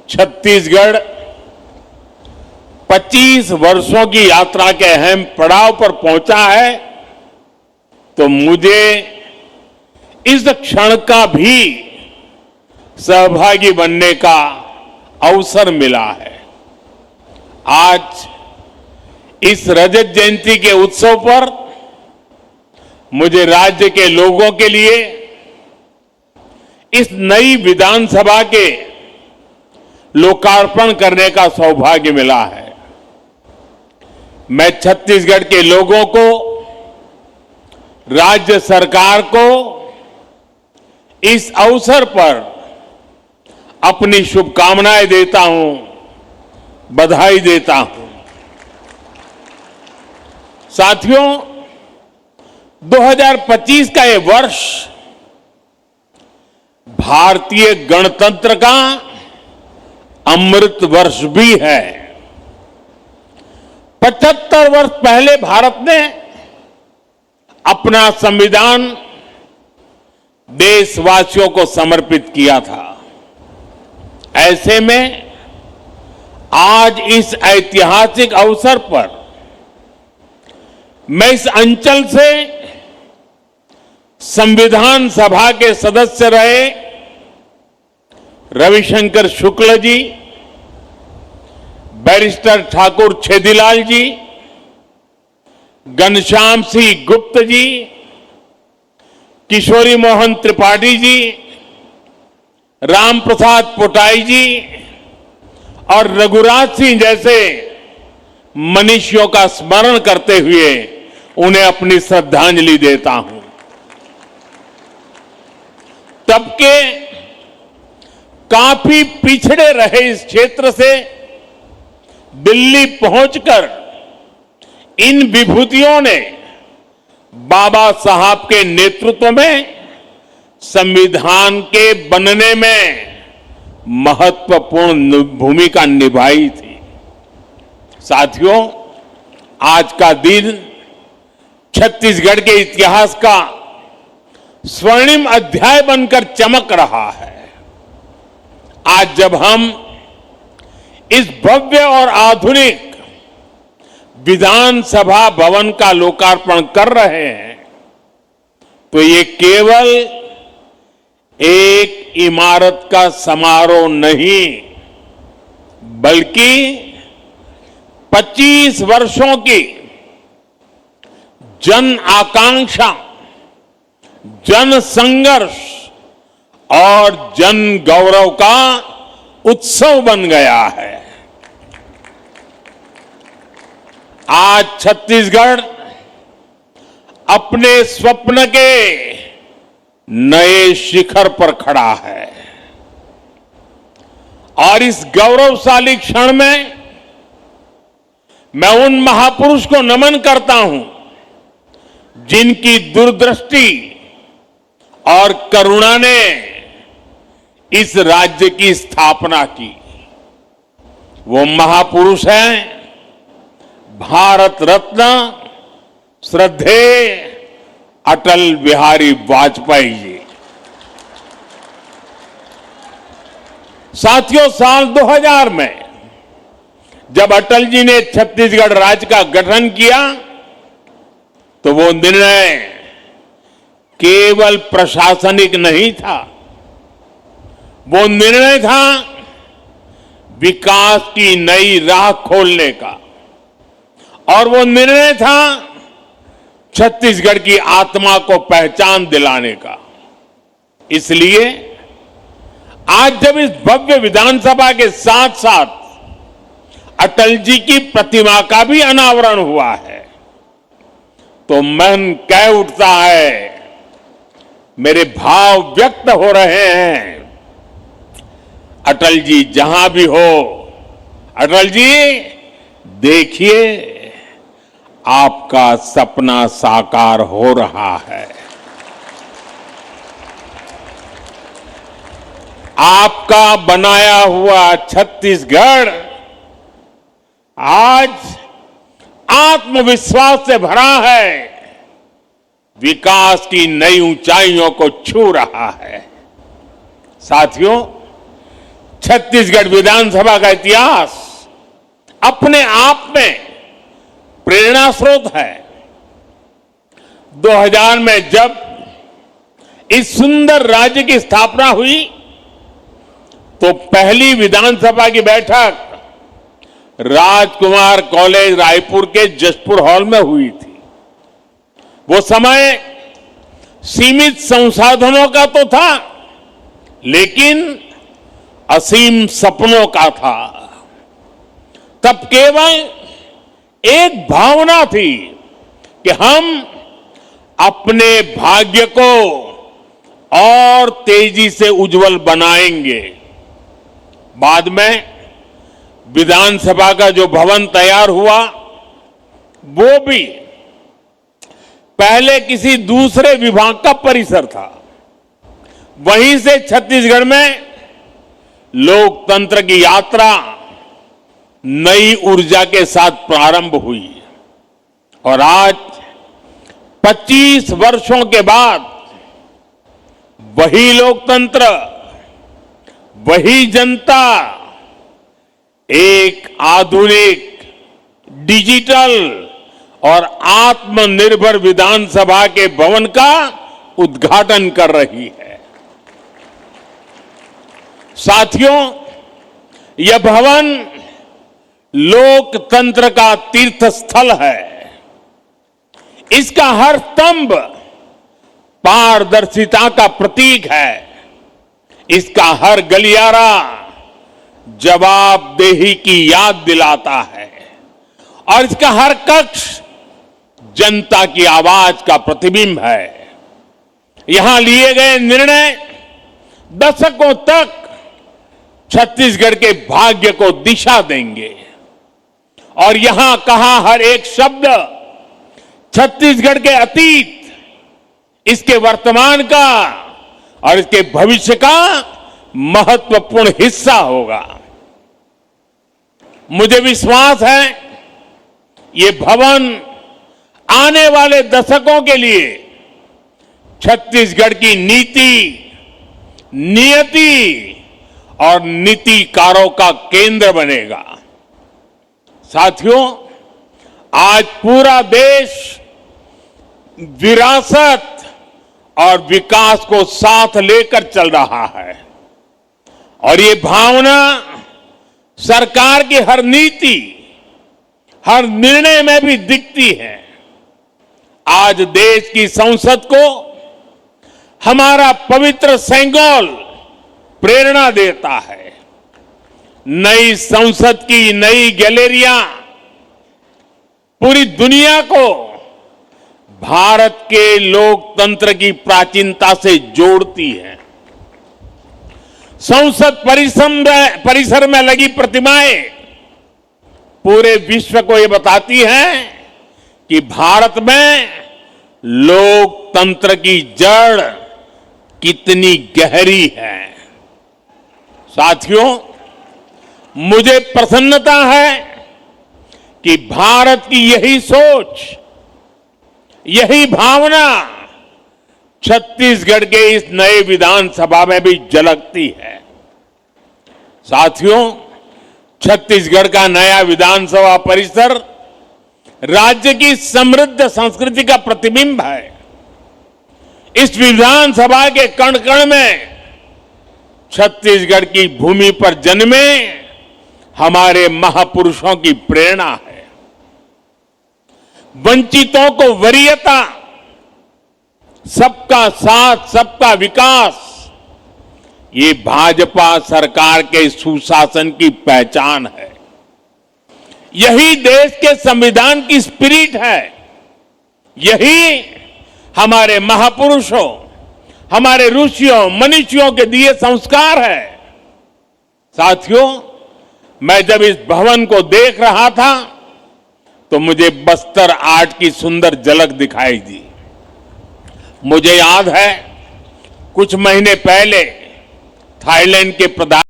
छत्तीसगढ़ 25 वर्षों की यात्रा के अहम पड़ाव पर पहुंचा है, तो मुझे इस क्षण का भी सहभागी बनने का अवसर मिला है। आज इस रजत जयंती के उत्सव पर मुझे राज्य के लोगों के लिए इस नई विधानसभा के लोकार्पण करने का सौभाग्य मिला है। मैं छत्तीसगढ़ के लोगों को, राज्य सरकार को इस अवसर पर अपनी शुभकामनाएं देता हूं, बधाई देता हूं। साथियों, 2025 का ये वर्ष भारतीय गणतंत्र का अमृत वर्ष भी है। 75 वर्ष पहले भारत ने अपना संविधान देशवासियों को समर्पित किया था। ऐसे में आज इस ऐतिहासिक अवसर पर मैं इस अंचल से संविधान सभा के सदस्य रहे रविशंकर शुक्ल जी, बैरिस्टर ठाकुर छेदीलाल जी, घनश्याम सिंह गुप्त जी, किशोरी मोहन त्रिपाठी जी, राम प्रसाद पोटाई जी और रघुराज सिंह जैसे मनीषियों का स्मरण करते हुए उन्हें अपनी श्रद्धांजलि देता हूं। तब के काफी पिछड़े रहे इस क्षेत्र से दिल्ली पहुंचकर इन विभूतियों ने बाबा साहब के नेतृत्व में संविधान के बनने में महत्वपूर्ण भूमिका निभाई थी। साथियों, आज का दिन छत्तीसगढ़ के इतिहास का स्वर्णिम अध्याय बनकर चमक रहा है। आज जब हम इस भव्य और आधुनिक विधानसभा भवन का लोकार्पण कर रहे हैं, तो ये केवल एक इमारत का समारोह नहीं, बल्कि 25 वर्षों की जन आकांक्षा, जन संघर्ष और जन गौरव का उत्सव बन गया है। आज छत्तीसगढ़ अपने स्वप्न के नए शिखर पर खड़ा है और इस गौरवशाली क्षण में मैं उन महापुरुष को नमन करता हूं जिनकी दूरदृष्टि और करुणा ने इस राज्य की स्थापना की। वो महापुरुष हैं भारत रत्न श्रद्धेय अटल बिहारी वाजपेयी जी। साथियों, साल 2000 में जब अटल जी ने छत्तीसगढ़ राज्य का गठन किया, तो वो निर्णय केवल प्रशासनिक नहीं था, वो निर्णय था विकास की नई राह खोलने का, और वो निर्णय था छत्तीसगढ़ की आत्मा को पहचान दिलाने का। इसलिए आज जब इस भव्य विधानसभा के साथ साथ अटल जी की प्रतिमा का भी अनावरण हुआ है, तो मन कह उठता है, मेरे भाव व्यक्त हो रहे हैं। अटल जी जहां भी हो, अटल जी देखिए, आपका सपना साकार हो रहा है। आपका बनाया हुआ छत्तीसगढ़ आज आत्मविश्वास से भरा है, विकास की नई ऊंचाइयों को छू रहा है। साथियों, छत्तीसगढ़ विधानसभा का इतिहास अपने आप में प्रेरणा स्रोत है। 2000 में जब इस सुंदर राज्य की स्थापना हुई तो पहली विधानसभा की बैठक राजकुमार कॉलेज रायपुर के जशपुर हॉल में हुई थी। वो समय सीमित संसाधनों का तो था, लेकिन असीम सपनों का था। तब केवल एक भावना थी कि हम अपने भाग्य को और तेजी से उज्जवल बनाएंगे। बाद में विधानसभा का जो भवन तैयार हुआ वो भी पहले किसी दूसरे विभाग का परिसर था। वहीं से छत्तीसगढ़ में लोकतंत्र की यात्रा नई ऊर्जा के साथ प्रारंभ हुई और आज 25 वर्षों के बाद वही लोकतंत्र, वही जनता एक आधुनिक, डिजिटल और आत्मनिर्भर विधानसभा के भवन का उद्घाटन कर रही है। साथियों, यह भवन लोकतंत्र का तीर्थ स्थल है। इसका हर स्तंभ पारदर्शिता का प्रतीक है। इसका हर गलियारा जवाबदेही की याद दिलाता है और इसका हर कक्ष जनता की आवाज का प्रतिबिंब है। यहां लिए गए निर्णय दशकों तक छत्तीसगढ़ के भाग्य को दिशा देंगे और यहां कहा हर एक शब्द छत्तीसगढ़ के अतीत, इसके वर्तमान का और इसके भविष्य का महत्वपूर्ण हिस्सा होगा। मुझे विश्वास है ये भवन आने वाले दशकों के लिए छत्तीसगढ़ की नीति, नियति और नीतिकारों का केंद्र बनेगा। साथियों, आज पूरा देश विरासत और विकास को साथ लेकर चल रहा है और ये भावना सरकार की हर नीति, हर निर्णय में भी दिखती है। आज देश की संसद को हमारा पवित्र सेंगोल प्रेरणा देता है। नई संसद की नई गैलरियां पूरी दुनिया को भारत के लोकतंत्र की प्राचीनता से जोड़ती है। संसद परिसर में लगी प्रतिमाएं पूरे विश्व को ये बताती हैं कि भारत में लोकतंत्र की जड़ कितनी गहरी है। साथियों, मुझे प्रसन्नता है कि भारत की यही सोच, यही भावना छत्तीसगढ़ के इस नए विधानसभा में भी झलकती है। साथियों, छत्तीसगढ़ का नया विधानसभा परिसर राज्य की समृद्ध संस्कृति का प्रतिबिंब है। इस विधानसभा के कण कण में छत्तीसगढ़ की भूमि पर जन्मे हमारे महापुरुषों की प्रेरणा है। वंचितों को वरीयता, सबका साथ, सबका विकास, ये भाजपा सरकार के सुशासन की पहचान है। यही देश के संविधान की स्पिरिट है। यही हमारे महापुरुषों, हमारे ऋषियों, मनीषियों के दिए संस्कार है। साथियों, मैं जब इस भवन को देख रहा था तो मुझे बस्तर आर्ट की सुंदर झलक दिखाई दी। मुझे याद है कुछ महीने पहले थाईलैंड के प्रधान